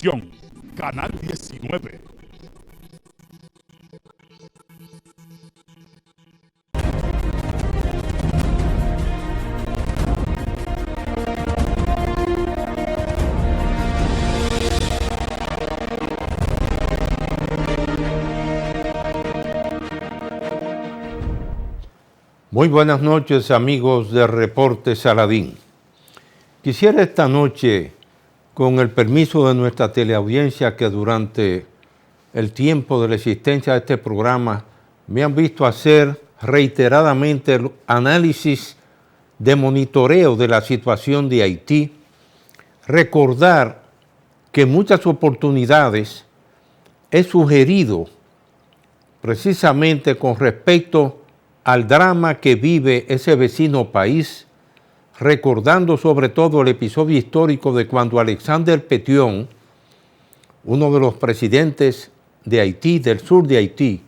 Televisión, Canal 19. Muy buenas noches, amigos de Reporte Saladín. Quisiera esta noche, con el permiso de nuestra teleaudiencia, que durante el tiempo de la existencia de este programa me han visto hacer reiteradamente el análisis de monitoreo de la situación de Haití, recordar que en muchas oportunidades he sugerido precisamente con respecto al drama que vive ese vecino país, recordando sobre todo el episodio histórico de cuando Alexander Pétion, uno de los presidentes de Haití, del sur de Haití,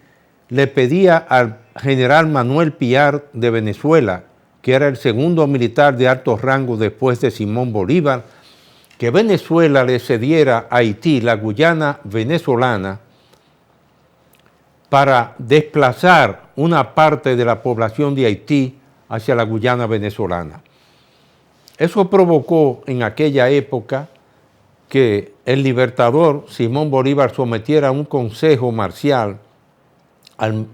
le pedía al general Manuel Piar de Venezuela, que era el segundo militar de alto rango después de Simón Bolívar, que Venezuela le cediera a Haití la Guyana venezolana para desplazar una parte de la población de Haití hacia la Guyana venezolana. Eso provocó en aquella época que el libertador Simón Bolívar sometiera a un consejo marcial al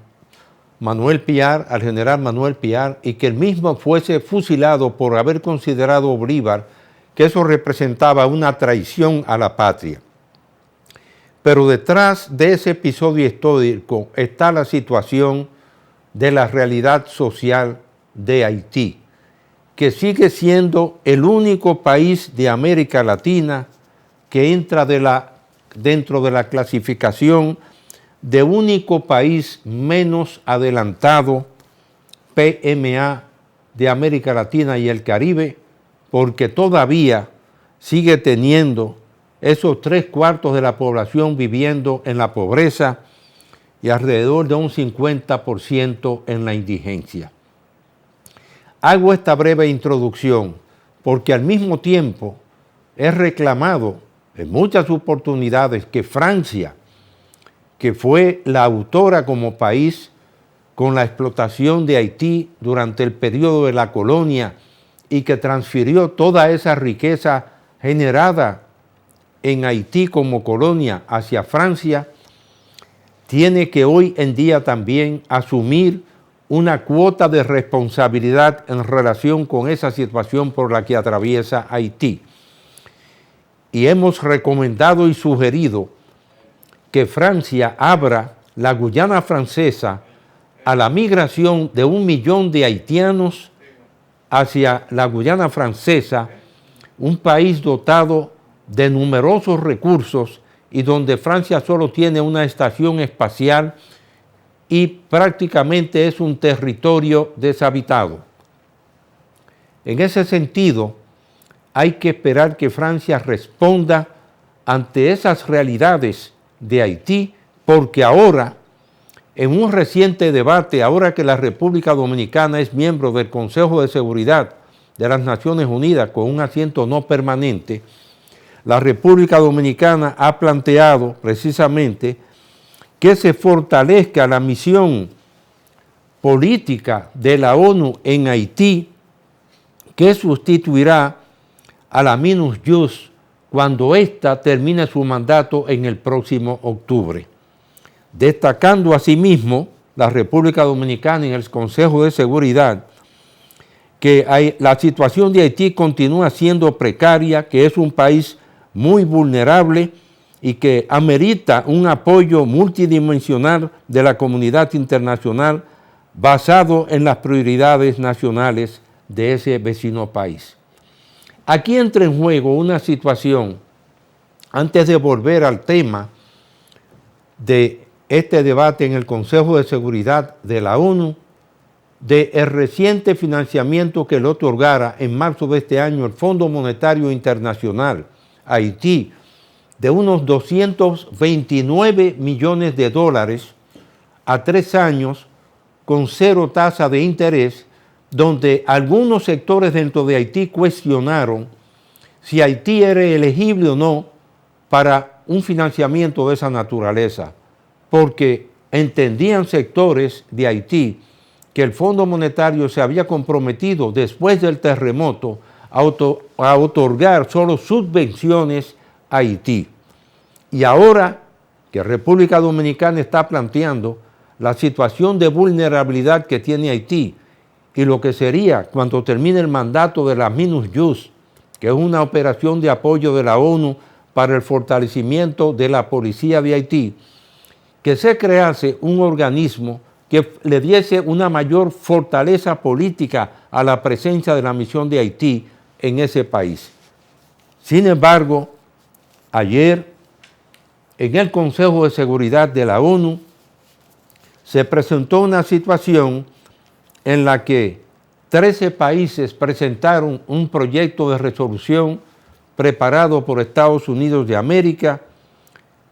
general Manuel Piar, y que él mismo fuese fusilado por haber considerado a Bolívar que eso representaba una traición a la patria. Pero detrás de ese episodio histórico está la situación de la realidad social de Haití, que sigue siendo el único país de América Latina que entra dentro de la clasificación de único país menos adelantado, PMA, de América Latina y el Caribe, porque todavía sigue teniendo esos 3/4 de la población viviendo en la pobreza y alrededor de un 50% en la indigencia. Hago esta breve introducción porque al mismo tiempo he reclamado en muchas oportunidades que Francia, que fue la autora como país con la explotación de Haití durante el periodo de la colonia y que transfirió toda esa riqueza generada en Haití como colonia hacia Francia, tiene que hoy en día también asumir una cuota de responsabilidad en relación con esa situación por la que atraviesa Haití. Y hemos recomendado y sugerido que Francia abra la Guyana francesa a la migración de 1 millón de haitianos hacia la Guyana francesa, un país dotado de numerosos recursos y donde Francia solo tiene una estación espacial y prácticamente es un territorio deshabitado. En ese sentido, hay que esperar que Francia responda ante esas realidades de Haití, porque ahora, en un reciente debate, ahora que la República Dominicana es miembro del Consejo de Seguridad de las Naciones Unidas con un asiento no permanente, la República Dominicana ha planteado precisamente que se fortalezca la misión política de la ONU en Haití, que sustituirá a la MINUSJUS cuando ésta termine su mandato en el próximo octubre. Destacando asimismo la República Dominicana en el Consejo de Seguridad que la situación de Haití continúa siendo precaria, que es un país muy vulnerable y que amerita un apoyo multidimensional de la comunidad internacional basado en las prioridades nacionales de ese vecino país. Aquí entra en juego una situación, antes de volver al tema de este debate en el Consejo de Seguridad de la ONU, del reciente financiamiento que le otorgara en marzo de este año el Fondo Monetario Internacional a Haití, de unos 229 millones de dólares a 3 años con 0 tasa de interés, donde algunos sectores dentro de Haití cuestionaron si Haití era elegible o no para un financiamiento de esa naturaleza, porque entendían sectores de Haití que el Fondo Monetario se había comprometido después del terremoto a otorgar solo subvenciones a Haití. Y ahora que República Dominicana está planteando la situación de vulnerabilidad que tiene Haití y lo que sería cuando termine el mandato de la MINUSJUS, que es una operación de apoyo de la ONU para el fortalecimiento de la policía de Haití, que se crease un organismo que le diese una mayor fortaleza política a la presencia de la misión de Haití en ese país. Sin embargo, ayer en el Consejo de Seguridad de la ONU se presentó una situación en la que 13 países presentaron un proyecto de resolución preparado por Estados Unidos de América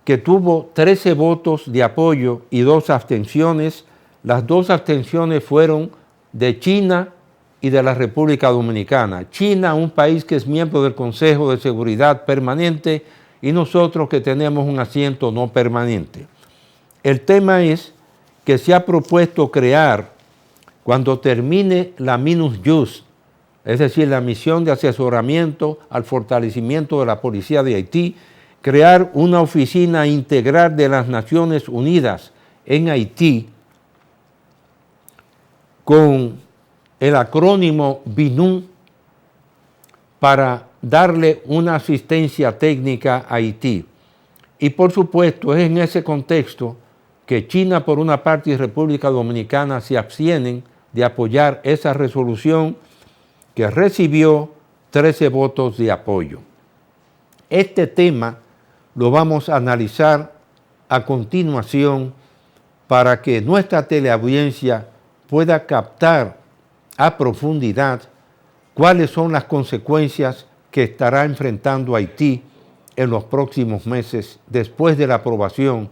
que tuvo 13 votos de apoyo y 2 abstenciones. Las 2 abstenciones fueron de China y de la República Dominicana. China, un país que es miembro del Consejo de Seguridad Permanente, y nosotros que tenemos un asiento no permanente. El tema es que se ha propuesto crear, cuando termine la MINUSJUS, es decir, la misión de asesoramiento al fortalecimiento de la policía de Haití, crear una oficina integral de las Naciones Unidas en Haití con el acrónimo BINUM para darle una asistencia técnica a Haití. Y por supuesto es en ese contexto que China por una parte y República Dominicana se abstienen de apoyar esa resolución que recibió 13 votos de apoyo. Este tema lo vamos a analizar a continuación para que nuestra teleaudiencia pueda captar a profundidad cuáles son las consecuencias que estará enfrentando Haití en los próximos meses después de la aprobación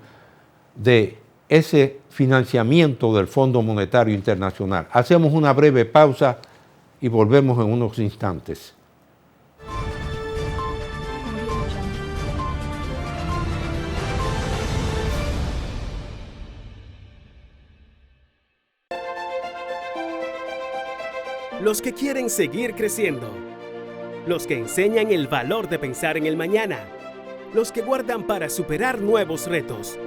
de ese financiamiento del Fondo Monetario Internacional. Hacemos una breve pausa y volvemos en unos instantes. Los que quieren seguir creciendo, los que enseñan el valor de pensar en el mañana, los que guardan para superar nuevos retos,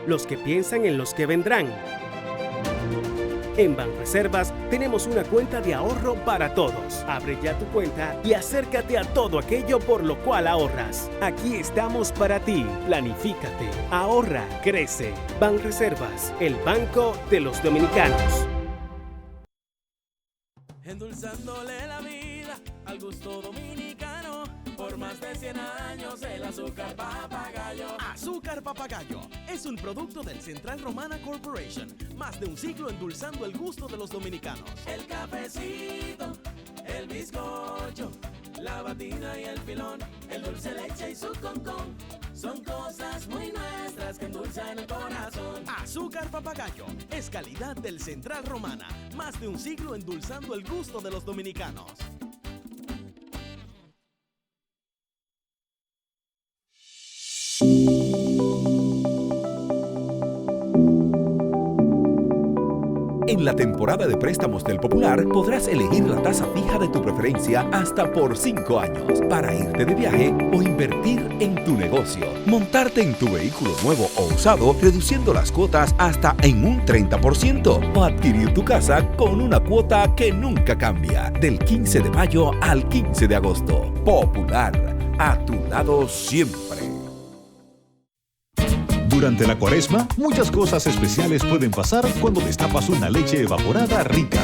los que piensan en los que vendrán. En Banreservas tenemos una cuenta de ahorro para todos. Abre ya tu cuenta y acércate a todo aquello por lo cual ahorras. Aquí estamos para ti. Planifícate, ahorra, crece. Banreservas, el banco de los dominicanos. Endulzándole la vida al gusto dominicano. Por más de 100 años el azúcar papagayo. Azúcar Papagayo es un producto del Central Romana Corporation. Más de un siglo endulzando el gusto de los dominicanos. El cafecito, el bizcocho, la batina y el filón, el dulce leche y su concón. Son cosas muy nuestras que endulzan el corazón. Azúcar Papagayo es calidad del Central Romana. Más de un siglo endulzando el gusto de los dominicanos. En la temporada de préstamos del Popular podrás elegir la tasa fija de tu preferencia hasta por 5 años para irte de viaje o invertir en tu negocio. Montarte en tu vehículo nuevo o usado reduciendo las cuotas hasta en un 30% o adquirir tu casa con una cuota que nunca cambia del 15 de mayo al 15 de agosto. Popular, a tu lado siempre. Durante la Cuaresma, muchas cosas especiales pueden pasar cuando destapas una leche evaporada rica.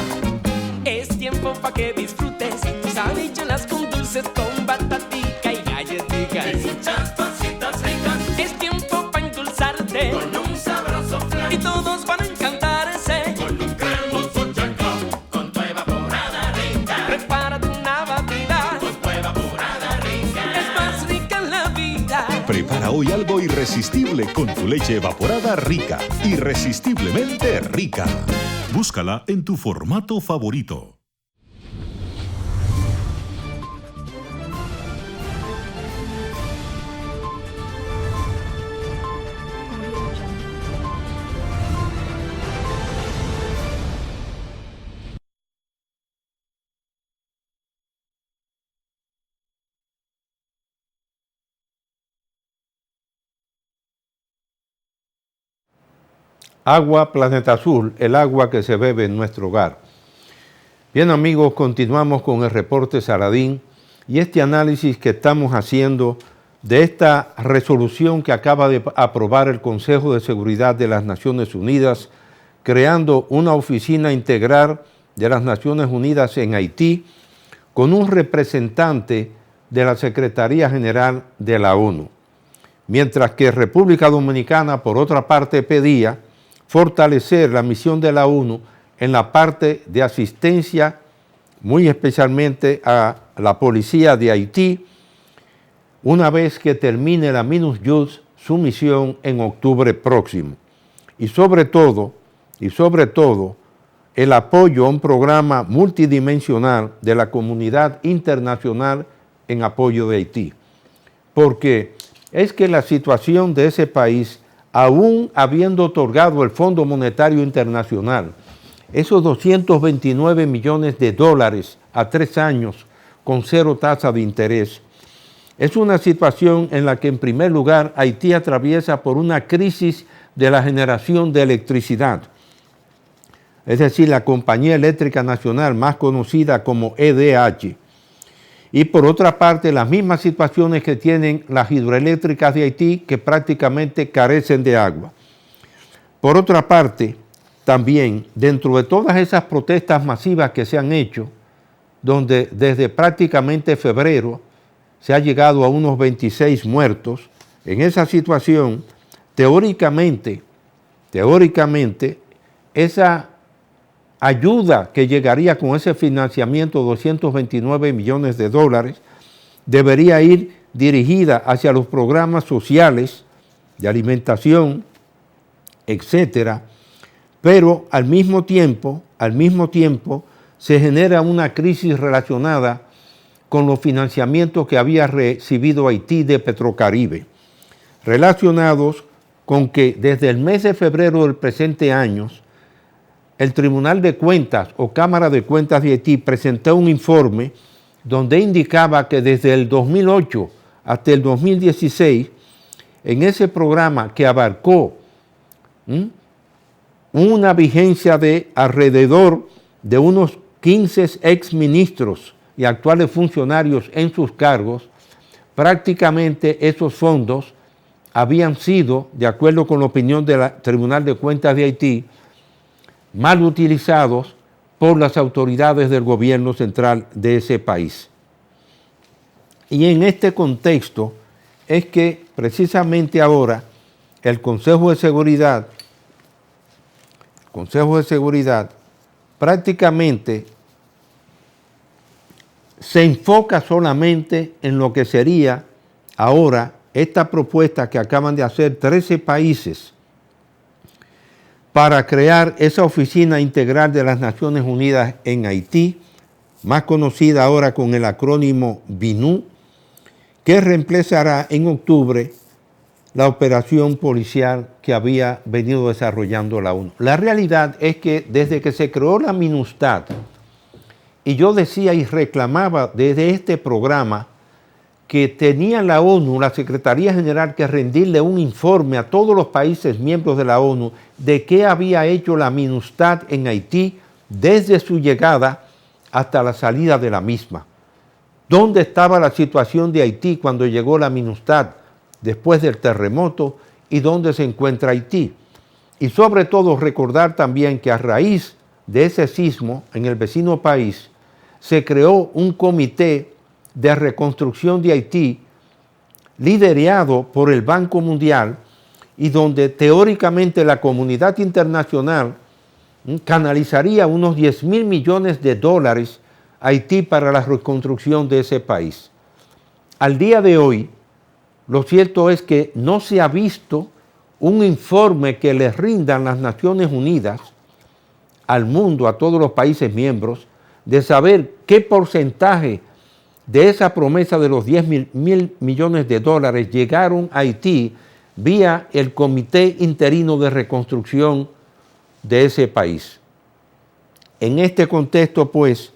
Es tiempo pa' que disfrutes tus habichuelas con dulces, con batatica y galletitas. Y muchas cositas ricas. Es tiempo pa' endulzarte con un sabroso flan. Y todos van a encantarse con un cremoso chacón. Con tu evaporada rica. Prepárate una batida con tu evaporada rica. Es más rica en la vida. Prepara hoy algo irresistible con tu leche evaporada rica. Irresistiblemente rica. Búscala en tu formato favorito. Agua Planeta Azul, el agua que se bebe en nuestro hogar. Bien amigos, continuamos con el reporte Saladín y este análisis que estamos haciendo de esta resolución que acaba de aprobar el Consejo de Seguridad de las Naciones Unidas, creando una oficina integral de las Naciones Unidas en Haití con un representante de la Secretaría General de la ONU. Mientras que República Dominicana, por otra parte, pedía fortalecer la misión de la ONU en la parte de asistencia, muy especialmente a la policía de Haití, una vez que termine la MINUSJUDS su misión en octubre próximo. Y sobre todo, el apoyo a un programa multidimensional de la comunidad internacional en apoyo de Haití. Porque es que la situación de ese país, aún habiendo otorgado el Fondo Monetario Internacional esos 229 millones de dólares a 3 años con 0 tasa de interés, es una situación en la que en primer lugar Haití atraviesa por una crisis de la generación de electricidad. Es decir, la Compañía Eléctrica Nacional, más conocida como EDH. Y por otra parte, las mismas situaciones que tienen las hidroeléctricas de Haití, que prácticamente carecen de agua. Por otra parte, también, dentro de todas esas protestas masivas que se han hecho, donde desde prácticamente febrero se ha llegado a unos 26 muertos, en esa situación, teóricamente, esa ayuda que llegaría con ese financiamiento de 229 millones de dólares debería ir dirigida hacia los programas sociales de alimentación, etcétera, pero al mismo tiempo se genera una crisis relacionada con los financiamientos que había recibido Haití de Petrocaribe, relacionados con que desde el mes de febrero del presente año, el Tribunal de Cuentas o Cámara de Cuentas de Haití presentó un informe donde indicaba que desde el 2008 hasta el 2016, en ese programa que abarcó una vigencia de alrededor de unos 15 exministros y actuales funcionarios en sus cargos, prácticamente esos fondos habían sido, de acuerdo con la opinión del Tribunal de Cuentas de Haití, mal utilizados por las autoridades del gobierno central de ese país. Y en este contexto es que precisamente ahora el Consejo de Seguridad prácticamente se enfoca solamente en lo que sería ahora esta propuesta que acaban de hacer 13 países para crear esa oficina integral de las Naciones Unidas en Haití, más conocida ahora con el acrónimo BINU, que reemplazará en octubre la operación policial que había venido desarrollando la ONU. La realidad es que desde que se creó la MINUSTAD, y yo decía y reclamaba desde este programa que tenía la ONU, la Secretaría General, que rendirle un informe a todos los países miembros de la ONU de qué había hecho la MINUSTAD en Haití desde su llegada hasta la salida de la misma. ¿Dónde estaba la situación de Haití cuando llegó la MINUSTAD después del terremoto y dónde se encuentra Haití? Y sobre todo recordar también que a raíz de ese sismo en el vecino país se creó un comité de reconstrucción de Haití liderado por el Banco Mundial y donde teóricamente la comunidad internacional canalizaría unos 10.000 millones de dólares a Haití para la reconstrucción de ese país. Al día de hoy, lo cierto es que no se ha visto un informe que le rindan las Naciones Unidas al mundo, a todos los países miembros, de saber qué porcentaje de esa promesa de los 10.000 millones de dólares llegaron a Haití vía el Comité Interino de Reconstrucción de ese país. En este contexto, pues,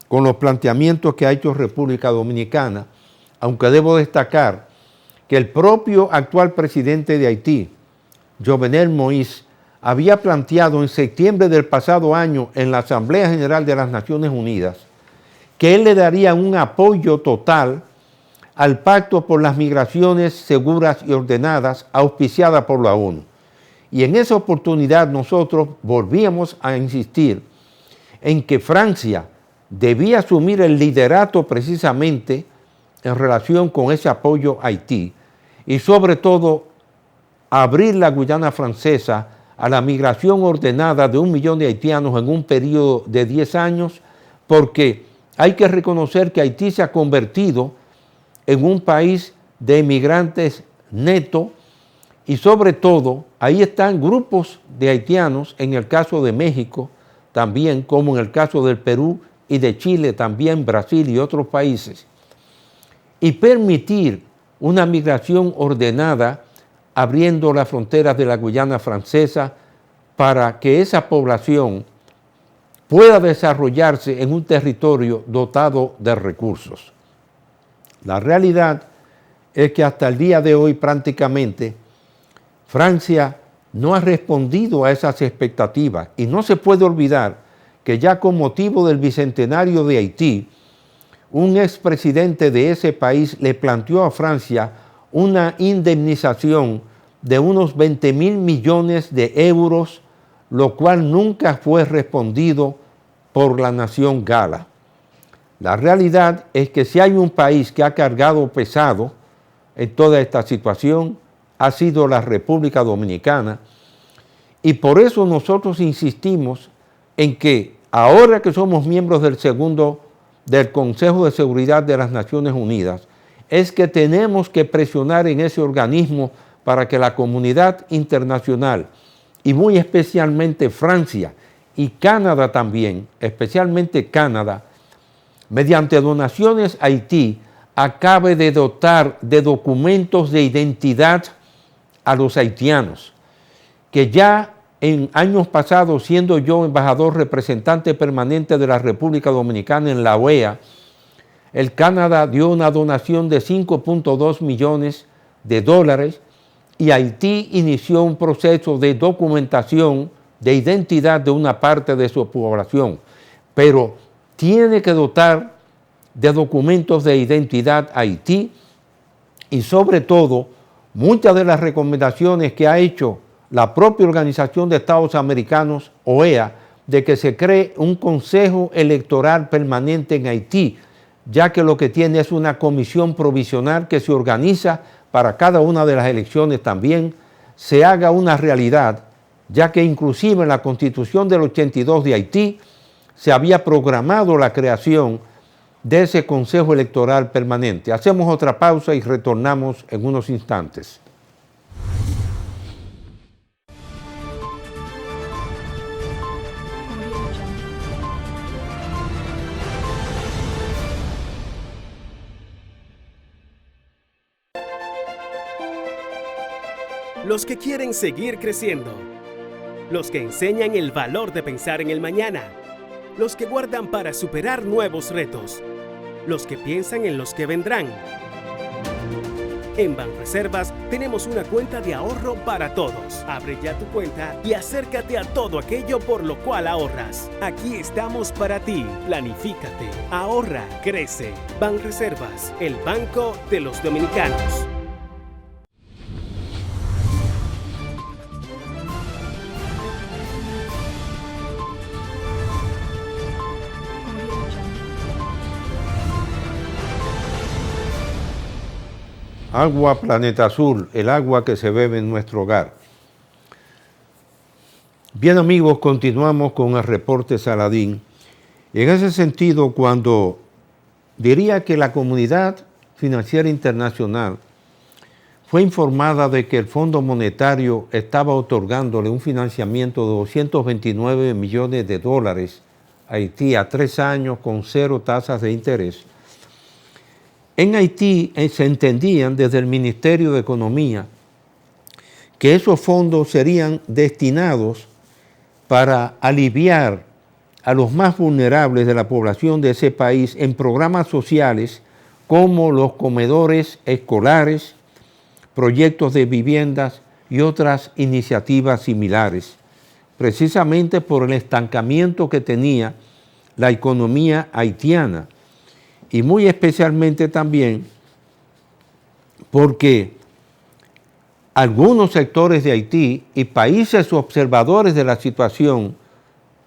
con los planteamientos que ha hecho República Dominicana, aunque debo destacar que el propio actual presidente de Haití, Jovenel Moïse, había planteado en septiembre del pasado año en la Asamblea General de las Naciones Unidas que él le daría un apoyo total al Pacto por las Migraciones Seguras y Ordenadas auspiciada por la ONU. Y en esa oportunidad nosotros volvíamos a insistir en que Francia debía asumir el liderato precisamente en relación con ese apoyo a Haití y sobre todo abrir la Guyana Francesa a la migración ordenada de 1 millón de haitianos en un periodo de 10 años, porque hay que reconocer que Haití se ha convertido en un país de inmigrantes neto y sobre todo ahí están grupos de haitianos, en el caso de México también, como en el caso del Perú y de Chile, también Brasil y otros países, y permitir una migración ordenada abriendo las fronteras de la Guyana Francesa para que esa población pueda desarrollarse en un territorio dotado de recursos. La realidad es que hasta el día de hoy prácticamente Francia no ha respondido a esas expectativas y no se puede olvidar que ya con motivo del bicentenario de Haití, un expresidente de ese país le planteó a Francia una indemnización de unos 20.000 millones de euros, lo cual nunca fue respondido por la nación gala. La realidad es que si hay un país que ha cargado pesado en toda esta situación, ha sido la República Dominicana, y por eso nosotros insistimos en que ahora que somos miembros del Consejo de Seguridad de las Naciones Unidas, es que tenemos que presionar en ese organismo para que la comunidad internacional, y muy especialmente Francia y Canadá también, especialmente Canadá, mediante donaciones a Haití, acabe de dotar de documentos de identidad a los haitianos, que ya en años pasados, siendo yo embajador representante permanente de la República Dominicana en la OEA, el Canadá dio una donación de 5.2 millones de dólares y Haití inició un proceso de documentación de identidad de una parte de su población, pero tiene que dotar de documentos de identidad a Haití y sobre todo muchas de las recomendaciones que ha hecho la propia Organización de Estados Americanos, OEA, de que se cree un Consejo Electoral Permanente en Haití, ya que lo que tiene es una comisión provisional que se organiza para cada una de las elecciones también, se haga una realidad, ya que inclusive en la Constitución del 82 de Haití se había programado la creación de ese Consejo Electoral Permanente. Hacemos otra pausa y retornamos en unos instantes. Los que quieren seguir creciendo. Los que enseñan el valor de pensar en el mañana. Los que guardan para superar nuevos retos. Los que piensan en los que vendrán. En Banreservas tenemos una cuenta de ahorro para todos. Abre ya tu cuenta y acércate a todo aquello por lo cual ahorras. Aquí estamos para ti. Planifícate, ahorra, crece. Banreservas, el banco de los dominicanos. Agua Planeta Azul, el agua que se bebe en nuestro hogar. Bien amigos, continuamos con el reporte Saladín. En ese sentido, cuando diría que la comunidad financiera internacional fue informada de que el Fondo Monetario estaba otorgándole un financiamiento de 229 millones de dólares a Haití a 3 años con 0 tasas de interés. En Haití se entendían desde el Ministerio de Economía que esos fondos serían destinados para aliviar a los más vulnerables de la población de ese país en programas sociales como los comedores escolares, proyectos de viviendas y otras iniciativas similares. precisamente por el estancamiento que tenía la economía haitiana y muy especialmente también porque algunos sectores de Haití y países observadores de la situación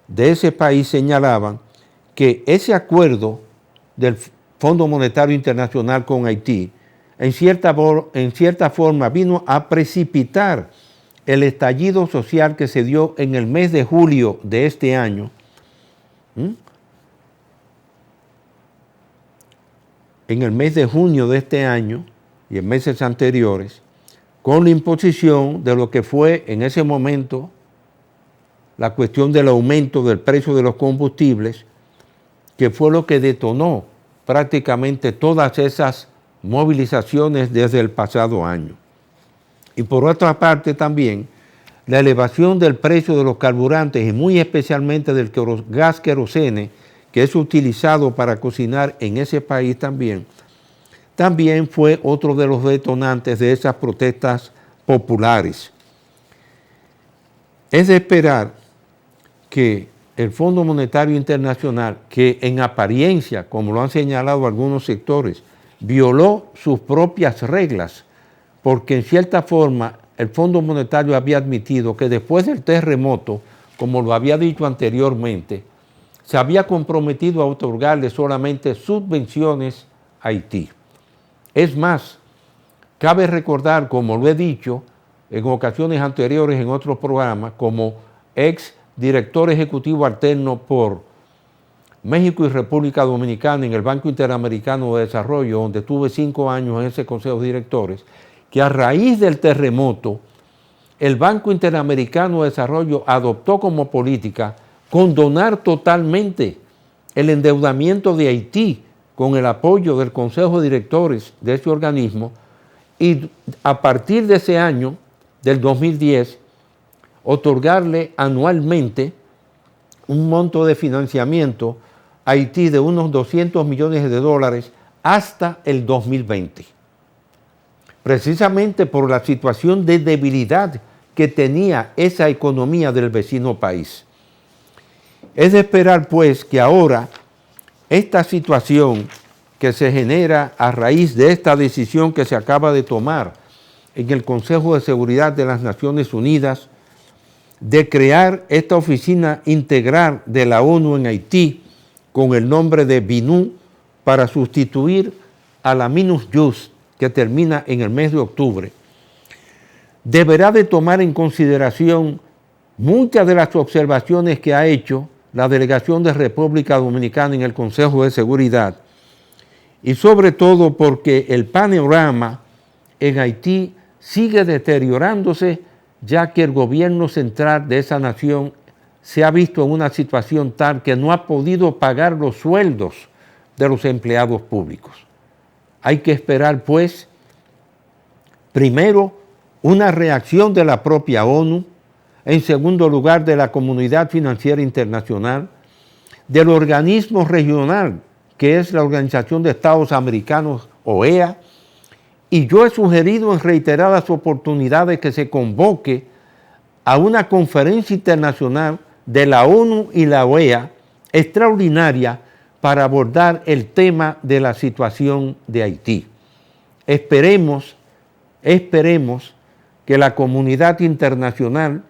de ese país señalaban que ese acuerdo del Fondo Monetario Internacional con Haití en cierta forma vino a precipitar el estallido social que se dio en el mes de julio de este año. En el mes de junio de este año y en meses anteriores, con la imposición de lo que fue en ese momento la cuestión del aumento del precio de los combustibles, que fue lo que detonó prácticamente todas esas movilizaciones desde el pasado año. Y por otra parte también, la elevación del precio de los carburantes y muy especialmente del gas querosene, que es utilizado para cocinar en ese país también fue otro de los detonantes de esas protestas populares. Es de esperar que el Fondo Monetario Internacional, que en apariencia, como lo han señalado algunos sectores, violó sus propias reglas, porque en cierta forma el Fondo Monetario había admitido que después del terremoto, como lo había dicho anteriormente, se había comprometido a otorgarle solamente subvenciones a Haití. Es más, cabe recordar, como lo he dicho en ocasiones anteriores en otros programas, como ex director ejecutivo alterno por México y República Dominicana en el Banco Interamericano de Desarrollo, donde tuve 5 años en ese consejo de directores, que a raíz del terremoto, el Banco Interamericano de Desarrollo adoptó como política condonar totalmente el endeudamiento de Haití con el apoyo del Consejo de Directores de ese organismo, y a partir de ese año, del 2010, otorgarle anualmente un monto de financiamiento a Haití de unos $200 millones hasta el 2020. Precisamente por la situación de debilidad que tenía esa economía del vecino país. Es de esperar, pues, que ahora esta situación que se genera a raíz de esta decisión que se acaba de tomar en el Consejo de Seguridad de las Naciones Unidas de crear esta oficina integral de la ONU en Haití con el nombre de BINU para sustituir a la MINUSJUST que termina en el mes de octubre, deberá de tomar en consideración muchas de las observaciones que ha hecho la delegación de República Dominicana en el Consejo de Seguridad, y sobre todo porque el panorama en Haití sigue deteriorándose, ya que el gobierno central de esa nación se ha visto en una situación tal que no ha podido pagar los sueldos de los empleados públicos. Hay que esperar, pues, primero, una reacción de la propia ONU, en segundo lugar, de la Comunidad Financiera Internacional, del organismo regional, que es la Organización de Estados Americanos, OEA, y yo he sugerido en reiteradas oportunidades que se convoque a una conferencia internacional de la ONU y la OEA extraordinaria para abordar el tema de la situación de Haití. Esperemos que la comunidad internacional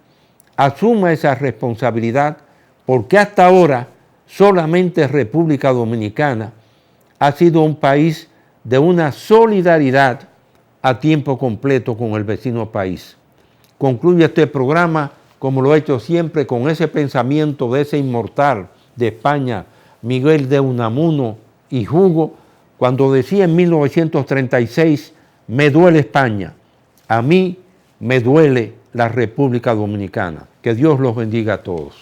asuma esa responsabilidad, porque hasta ahora solamente República Dominicana ha sido un país de una solidaridad a tiempo completo con el vecino país. Concluyo este programa, como lo he hecho siempre, con ese pensamiento de ese inmortal de España, Miguel de Unamuno y Hugo, cuando decía en 1936, me duele España, a mí me duele la República Dominicana. Que Dios los bendiga a todos.